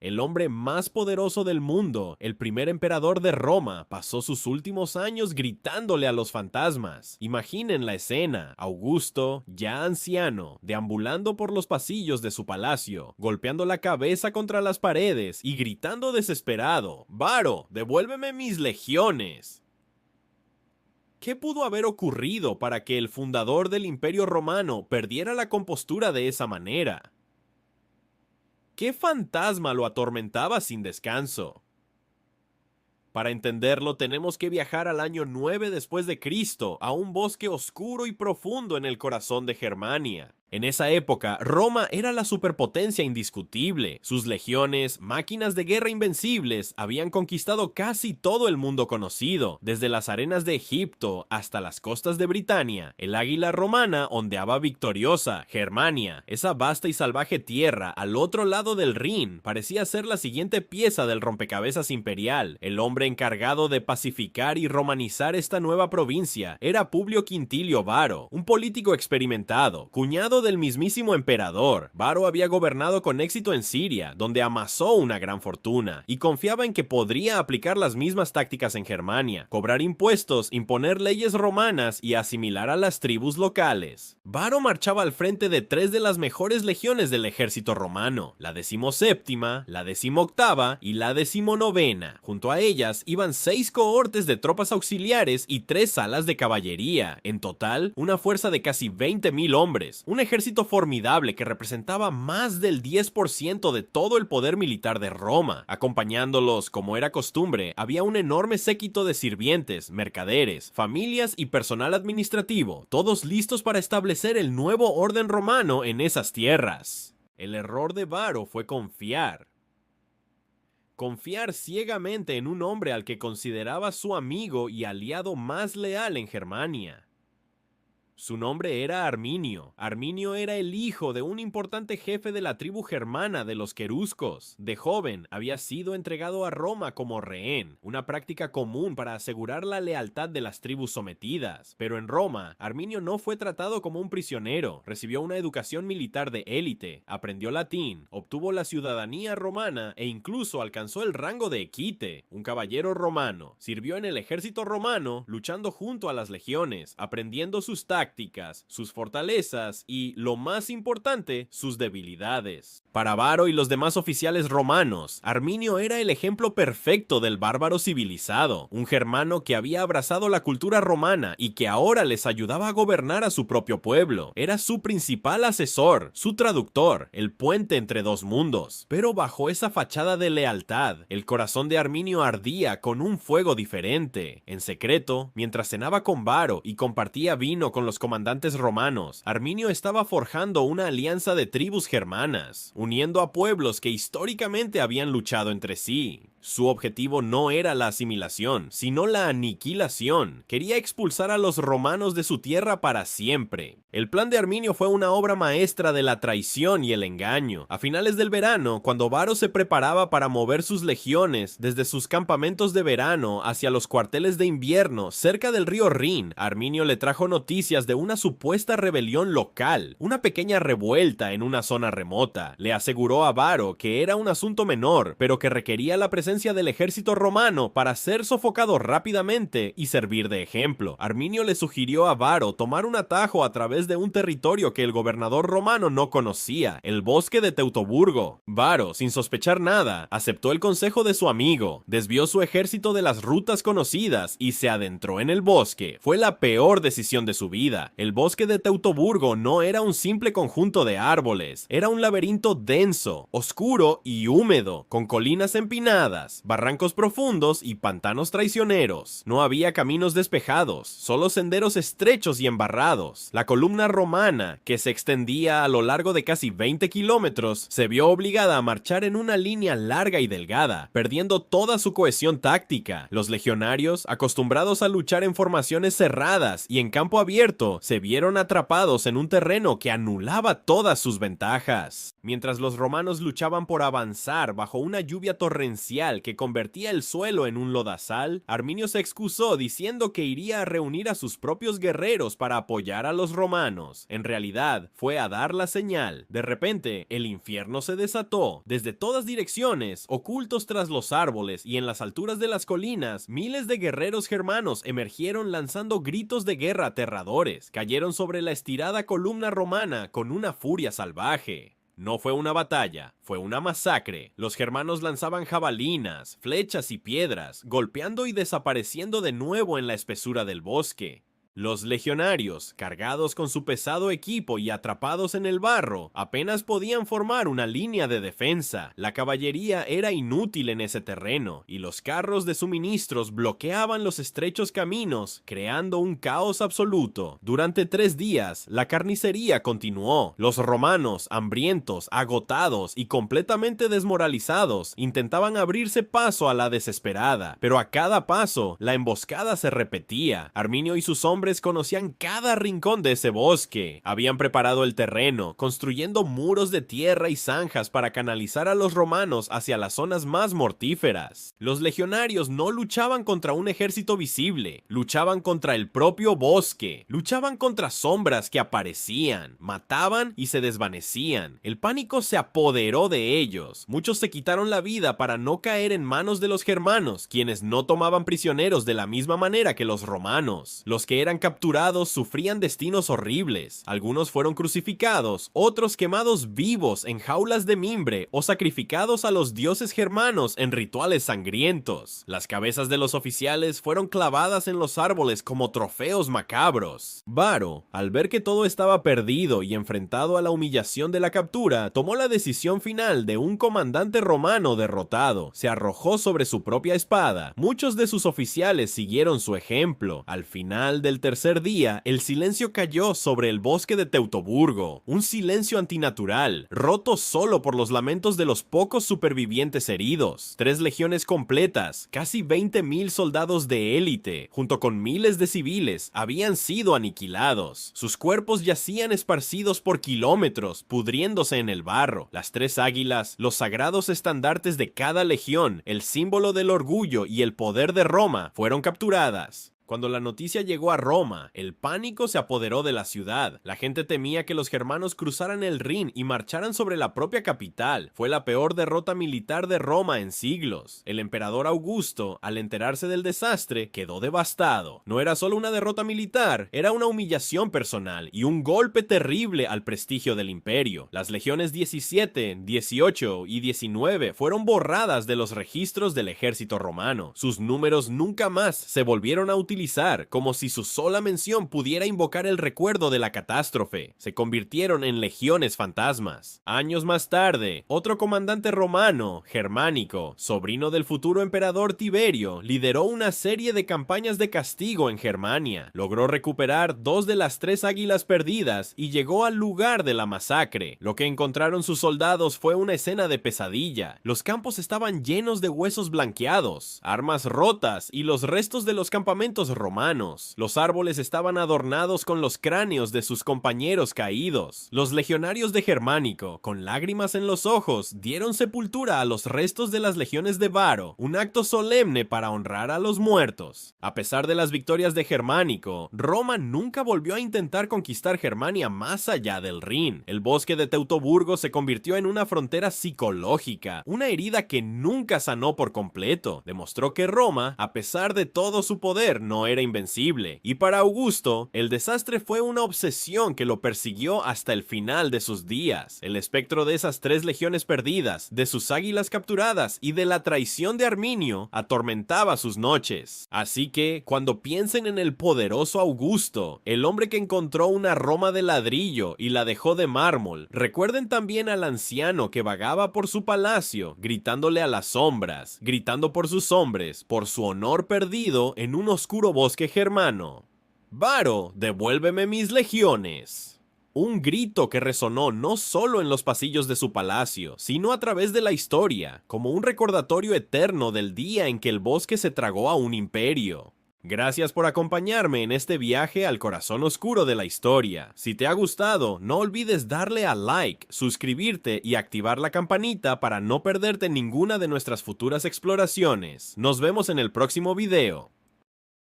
el hombre más poderoso del mundo, el primer emperador de Roma, pasó sus últimos años gritándole a los fantasmas. Imaginen la escena: Augusto, ya anciano, deambulando por los pasillos de su palacio, golpeando la cabeza contra las paredes y gritando desesperado: «Varo, devuélveme mis legiones». ¿Qué pudo haber ocurrido para que el fundador del Imperio Romano perdiera la compostura de esa manera? ¿Qué fantasma lo atormentaba sin descanso? Para entenderlo, tenemos que viajar al año 9 después de Cristo, a un bosque oscuro y profundo en el corazón de Germania. En esa época, Roma era la superpotencia indiscutible. Sus legiones, máquinas de guerra invencibles, habían conquistado casi todo el mundo conocido, desde las arenas de Egipto hasta las costas de Britania. El águila romana ondeaba victoriosa. Germania, esa vasta y salvaje tierra al otro lado del Rin, parecía ser la siguiente pieza del rompecabezas imperial. El hombre encargado de pacificar y romanizar esta nueva provincia era Publio Quintilio Varo, un político experimentado, cuñado del mismísimo emperador. Varo había gobernado con éxito en Siria, donde amasó una gran fortuna, y confiaba en que podría aplicar las mismas tácticas en Germania: cobrar impuestos, imponer leyes romanas y asimilar a las tribus locales. Varo marchaba al frente de 3 de las mejores legiones del ejército romano: la 17ª, la 18ª y la 19ª. Junto a ellas iban 6 cohortes de tropas auxiliares y 3 alas de caballería. En total, una fuerza de casi 20.000 hombres, un ejército formidable que representaba más del 10% de todo el poder militar de Roma. Acompañándolos, como era costumbre, había un enorme séquito de sirvientes, mercaderes, familias y personal administrativo, todos listos para establecer el nuevo orden romano en esas tierras. El error de Varo fue confiar ciegamente en un hombre al que consideraba su amigo y aliado más leal en Germania. Su nombre era Arminio. Arminio era el hijo de un importante jefe de la tribu germana de los queruscos. De joven, había sido entregado a Roma como rehén, una práctica común para asegurar la lealtad de las tribus sometidas. Pero en Roma, Arminio no fue tratado como un prisionero. Recibió una educación militar de élite, aprendió latín, obtuvo la ciudadanía romana e incluso alcanzó el rango de equite, un caballero romano. Sirvió en el ejército romano, luchando junto a las legiones, aprendiendo sus tácticas, sus fortalezas y, lo más importante, sus debilidades. Para Varo y los demás oficiales romanos, Arminio era el ejemplo perfecto del bárbaro civilizado, un germano que había abrazado la cultura romana y que ahora les ayudaba a gobernar a su propio pueblo. Era su principal asesor, su traductor, el puente entre dos mundos. Pero bajo esa fachada de lealtad, el corazón de Arminio ardía con un fuego diferente. En secreto, mientras cenaba con Varo y compartía vino con los comandantes romanos, Arminio estaba forjando una alianza de tribus germanas, uniendo a pueblos que históricamente habían luchado entre sí. Su objetivo no era la asimilación, sino la aniquilación. Quería expulsar a los romanos de su tierra para siempre. El plan de Arminio fue una obra maestra de la traición y el engaño. A finales del verano, cuando Varo se preparaba para mover sus legiones desde sus campamentos de verano hacia los cuarteles de invierno cerca del río Rin, Arminio le trajo noticias de una supuesta rebelión local, una pequeña revuelta en una zona remota. Le aseguró a Varo que era un asunto menor, pero que requería la presencia del ejército romano para ser sofocado rápidamente y servir de ejemplo. Arminio le sugirió a Varo tomar un atajo a través de un territorio que el gobernador romano no conocía, el bosque de Teutoburgo. Varo, sin sospechar nada, aceptó el consejo de su amigo, desvió su ejército de las rutas conocidas y se adentró en el bosque. Fue la peor decisión de su vida. El bosque de Teutoburgo no era un simple conjunto de árboles, era un laberinto denso, oscuro y húmedo, con colinas empinadas, barrancos profundos y pantanos traicioneros. No había caminos despejados, solo senderos estrechos y embarrados. La columna romana, que se extendía a lo largo de casi 20 kilómetros, se vio obligada a marchar en una línea larga y delgada, perdiendo toda su cohesión táctica. Los legionarios, acostumbrados a luchar en formaciones cerradas y en campo abierto, se vieron atrapados en un terreno que anulaba todas sus ventajas. Mientras los romanos luchaban por avanzar bajo una lluvia torrencial glacial que convertía el suelo en un lodazal, Arminio se excusó diciendo que iría a reunir a sus propios guerreros para apoyar a los romanos. En realidad, fue a dar la señal. De repente, el infierno se desató. Desde todas direcciones, ocultos tras los árboles y en las alturas de las colinas, miles de guerreros germanos emergieron lanzando gritos de guerra aterradores. Cayeron sobre la estirada columna romana con una furia salvaje. No fue una batalla, fue una masacre. Los germanos lanzaban jabalinas, flechas y piedras, golpeando y desapareciendo de nuevo en la espesura del bosque. Los legionarios, cargados con su pesado equipo y atrapados en el barro, apenas podían formar una línea de defensa. La caballería era inútil en ese terreno, y los carros de suministros bloqueaban los estrechos caminos, creando un caos absoluto. Durante 3 días, la carnicería continuó. Los romanos, hambrientos, agotados y completamente desmoralizados, intentaban abrirse paso a la desesperada, pero a cada paso, la emboscada se repetía. Arminio y sus hombres conocían cada rincón de ese bosque. Habían preparado el terreno, construyendo muros de tierra y zanjas para canalizar a los romanos hacia las zonas más mortíferas. Los legionarios no luchaban contra un ejército visible, luchaban contra el propio bosque, luchaban contra sombras que aparecían, mataban y se desvanecían. El pánico se apoderó de ellos. Muchos se quitaron la vida para no caer en manos de los germanos, quienes no tomaban prisioneros de la misma manera que los romanos. Los que eran capturados sufrían destinos horribles. Algunos fueron crucificados, otros quemados vivos en jaulas de mimbre o sacrificados a los dioses germanos en rituales sangrientos. Las cabezas de los oficiales fueron clavadas en los árboles como trofeos macabros. Varo, al ver que todo estaba perdido y enfrentado a la humillación de la captura, tomó la decisión final de un comandante romano derrotado. Se arrojó sobre su propia espada. Muchos de sus oficiales siguieron su ejemplo. Al final del tercer día, el silencio cayó sobre el bosque de Teutoburgo, un silencio antinatural, roto solo por los lamentos de los pocos supervivientes heridos. 3 legiones completas, casi 20,000 soldados de élite, junto con miles de civiles, habían sido aniquilados. Sus cuerpos yacían esparcidos por kilómetros, pudriéndose en el barro. Las 3 águilas, los sagrados estandartes de cada legión, el símbolo del orgullo y el poder de Roma, fueron capturadas. Cuando la noticia llegó a Roma, el pánico se apoderó de la ciudad. La gente temía que los germanos cruzaran el Rin y marcharan sobre la propia capital. Fue la peor derrota militar de Roma en siglos. El emperador Augusto, al enterarse del desastre, quedó devastado. No era solo una derrota militar, era una humillación personal y un golpe terrible al prestigio del imperio. Las legiones 17, 18 y 19 fueron borradas de los registros del ejército romano. Sus números nunca más se volvieron a utilizar, como si su sola mención pudiera invocar el recuerdo de la catástrofe. Se convirtieron en legiones fantasmas. Años más tarde, otro comandante romano, Germánico, sobrino del futuro emperador Tiberio, lideró una serie de campañas de castigo en Germania. Logró recuperar 2 de las 3 águilas perdidas y llegó al lugar de la masacre. Lo que encontraron sus soldados fue una escena de pesadilla. Los campos estaban llenos de huesos blanqueados, armas rotas y los restos de los campamentos romanos. Los árboles estaban adornados con los cráneos de sus compañeros caídos. Los legionarios de Germánico, con lágrimas en los ojos, dieron sepultura a los restos de las legiones de Varo, un acto solemne para honrar a los muertos. A pesar de las victorias de Germánico, Roma nunca volvió a intentar conquistar Germania más allá del Rin. El bosque de Teutoburgo se convirtió en una frontera psicológica, una herida que nunca sanó por completo. Demostró que Roma, a pesar de todo su poder, no era invencible, y para Augusto, el desastre fue una obsesión que lo persiguió hasta el final de sus días. El espectro de esas 3 legiones perdidas, de sus águilas capturadas y de la traición de Arminio atormentaba sus noches. Así que, cuando piensen en el poderoso Augusto, el hombre que encontró una Roma de ladrillo y la dejó de mármol, recuerden también al anciano que vagaba por su palacio, gritándole a las sombras, gritando por sus hombres, por su honor perdido en un oscuro bosque germano. Varo, devuélveme mis legiones. Un grito que resonó no solo en los pasillos de su palacio, sino a través de la historia, como un recordatorio eterno del día en que el bosque se tragó a un imperio. Gracias por acompañarme en este viaje al corazón oscuro de la historia. Si te ha gustado, no olvides darle a like, suscribirte y activar la campanita para no perderte ninguna de nuestras futuras exploraciones. Nos vemos en el próximo video.